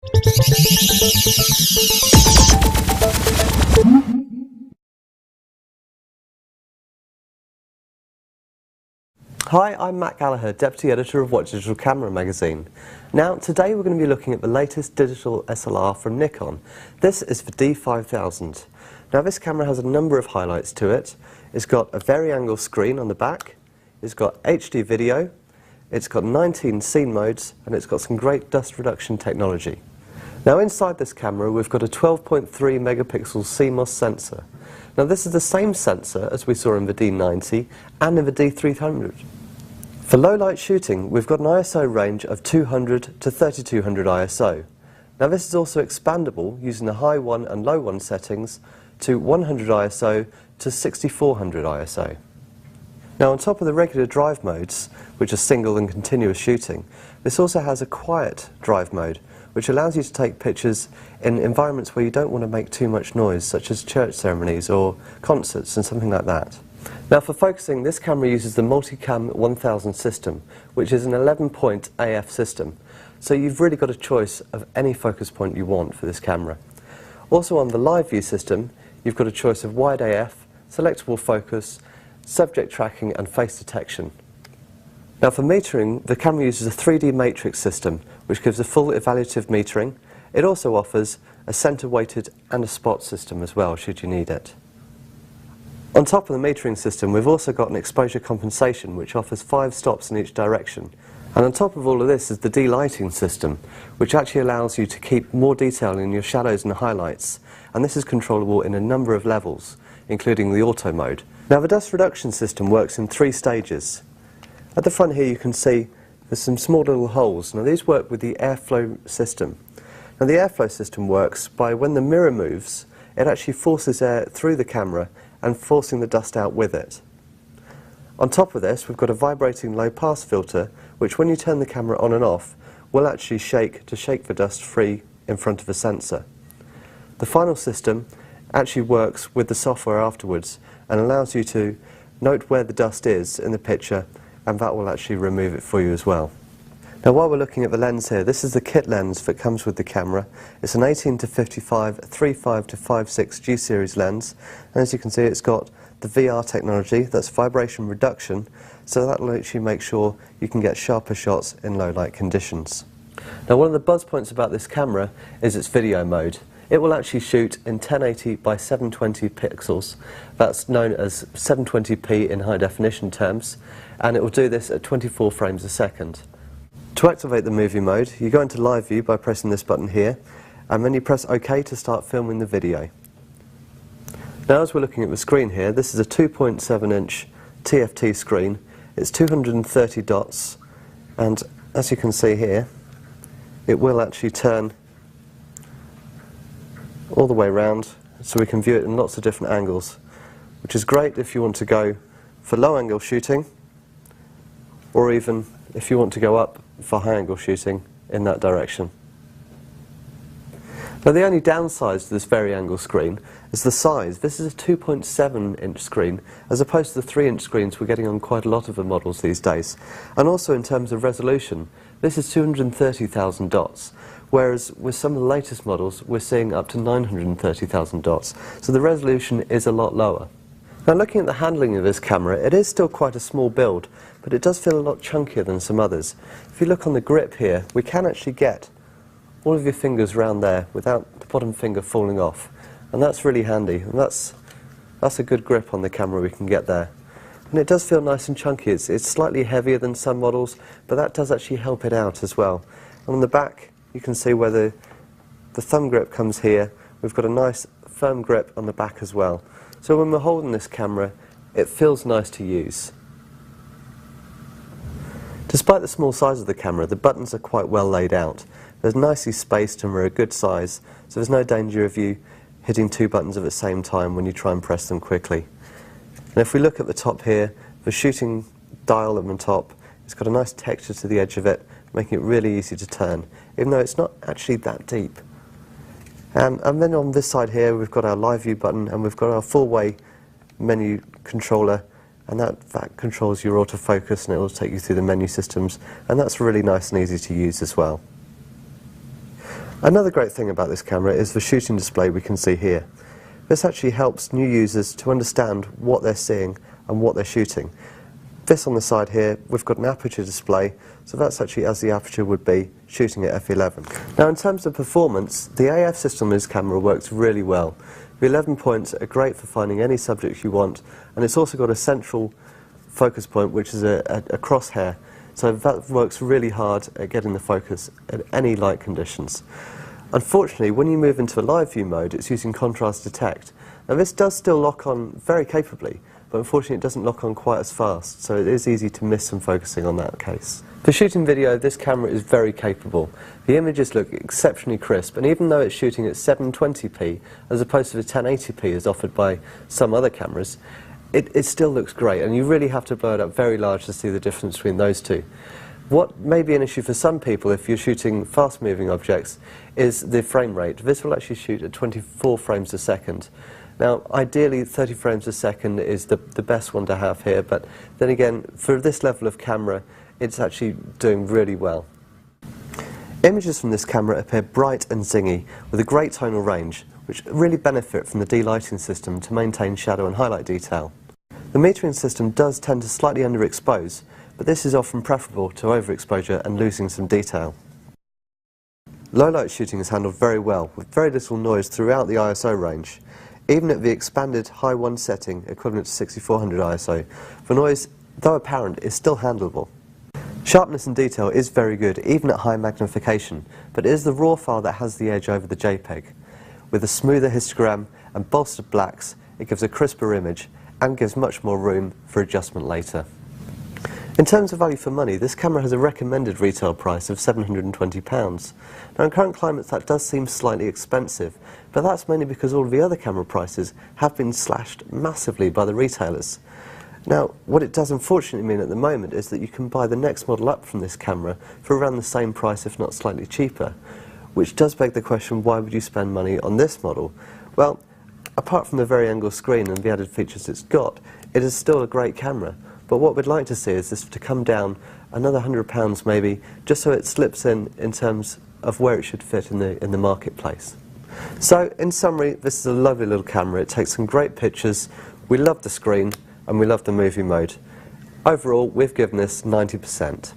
Hi, I'm Matt Gallagher, Deputy Editor of What Digital Camera magazine. Now, today we're going to be looking at the latest digital SLR from Nikon. This is the D5000. Now, this camera has a number of highlights to it. It's got a vari-angle screen on the back, it's got HD video, it's got 19 scene modes, and it's got some great dust reduction technology. Now, inside this camera we've got a 12.3 megapixel CMOS sensor. Now, this is the same sensor as we saw in the D90 and in the D300. For low light shooting, we've got an ISO range of 200 to 3200 ISO. Now, this is also expandable using the high 1 and low 1 settings to 100 ISO to 6400 ISO. Now, on top of the regular drive modes, which are single and continuous shooting, this also has a quiet drive mode, which allows you to take pictures in environments where you don't want to make too much noise, such as church ceremonies or concerts and something like that. Now, for focusing, this camera uses the Camera1230 system, which is an 11-point AF system. So you've really got a choice of any focus point you want for this camera. Also on the live view system, you've got a choice of wide AF, selectable focus, subject tracking and face detection. Now, for metering, the camera uses a 3D matrix system, which gives a full evaluative metering. It also offers a center-weighted and a spot system as well, should you need it. On top of the metering system, we've also got an exposure compensation, which offers 5 stops in each direction. And on top of all of this is the de-lighting system, which actually allows you to keep more detail in your shadows and highlights. And this is controllable in a number of levels, including the auto mode. Now, the dust reduction system works in 3 stages. At the front here you can see there's some small little holes. Now, these work with the airflow system. Now, the airflow system works by when the mirror moves, it actually forces air through the camera and forcing the dust out with it. On top of this, we've got a vibrating low-pass filter, which when you turn the camera on and off, will actually shake to shake the dust free in front of the sensor. The final system actually works with the software afterwards and allows you to note where the dust is in the picture, and that will actually remove it for you as well. Now, while we're looking at the lens here, this is the kit lens that comes with the camera. It's an 18-55, 35-56 G series lens, and as you can see, it's got the VR technology, that's vibration reduction, so that will actually make sure you can get sharper shots in low light conditions. Now, one of the buzz points about this camera is its video mode. It will actually shoot in 1080 by 720 pixels. That's known as 720p in high definition terms, and it will do this at 24 frames a second. To activate the movie mode, you go into live view by pressing this button here, and then you press OK to start filming the video. Now, as we're looking at the screen here, this is a 2.7-inch TFT screen. It's 230 dots, and as you can see here, it will actually turn all the way around, so we can view it in lots of different angles, which is great if you want to go for low angle shooting, or even if you want to go up for high angle shooting in that direction. Now, the only downside to this vari-angle screen is the size. This is a 2.7-inch screen as opposed to the 3-inch screens we're getting on quite a lot of the models these days. And also in terms of resolution, this is 230,000 dots, whereas with some of the latest models we're seeing up to 930,000 dots, so the resolution is a lot lower. Now, looking at the handling of this camera, it is still quite a small build, but it does feel a lot chunkier than some others. If you look on the grip here, we can actually get all of your fingers around there without the bottom finger falling off, and that's really handy, and that's a good grip on the camera we can get there. And it does feel nice and chunky. It's slightly heavier than some models, but that does actually help it out as well. And on the back you can see where the thumb grip comes here. We've got a nice firm grip on the back as well. So when we're holding this camera, it feels nice to use. Despite the small size of the camera, the buttons are quite well laid out. They're nicely spaced and they're a good size, so there's no danger of you hitting 2 buttons at the same time when you try and press them quickly. And if we look at the top here, the shooting dial on the top, it's got a nice texture to the edge of it, making it really easy to turn, even though it's not actually that deep. And then on this side here, we've got our live view button, and we've got our full-way menu controller, and that controls your autofocus, and it will take you through the menu systems, and that's really nice and easy to use as well. Another great thing about this camera is the shooting display we can see here. This actually helps new users to understand what they're seeing and what they're shooting. This on the side here, we've got an aperture display, so that's actually as the aperture would be shooting at f11. Now in terms of performance, the AF system in this camera works really well. The 11 points are great for finding any subjects you want, and it's also got a central focus point which is a crosshair, so that works really hard at getting the focus at any light conditions. Unfortunately, when you move into a live view mode, it's using contrast detect. Now this does still lock on very capably, but unfortunately it doesn't lock on quite as fast, so it is easy to miss some focusing on that case. For shooting video, this camera is very capable. The images look exceptionally crisp, and even though it's shooting at 720p as opposed to the 1080p as offered by some other cameras, it still looks great, and you really have to blow it up very large to see the difference between those two. What may be an issue for some people if you're shooting fast-moving objects is the frame rate. This will actually shoot at 24 frames a second. Now, ideally 30 frames a second is the best one to have here, but then again, for this level of camera, it's actually doing really well. Images from this camera appear bright and zingy, with a great tonal range, which really benefit from the de-lighting system to maintain shadow and highlight detail. The metering system does tend to slightly underexpose, but this is often preferable to overexposure and losing some detail. Low light shooting is handled very well, with very little noise throughout the ISO range. Even at the expanded high 1 setting, equivalent to 6400 ISO, the noise, though apparent, is still handleable. Sharpness and detail is very good, even at high magnification, but it is the RAW file that has the edge over the JPEG. With a smoother histogram and bolstered blacks, it gives a crisper image and gives much more room for adjustment later. In terms of value for money, this camera has a recommended retail price of £720. Now in current climates that does seem slightly expensive, but that's mainly because all of the other camera prices have been slashed massively by the retailers. Now what it does unfortunately mean at the moment is that you can buy the next model up from this camera for around the same price, if not slightly cheaper, which does beg the question, why would you spend money on this model? Well, apart from the vari-angle screen and the added features it's got, it is still a great camera. But what we'd like to see is this to come down another £100 maybe, just so it slips in terms of where it should fit in the marketplace. So in summary, this is a lovely little camera. It takes some great pictures, we love the screen and we love the movie mode. Overall, we've given this 90%.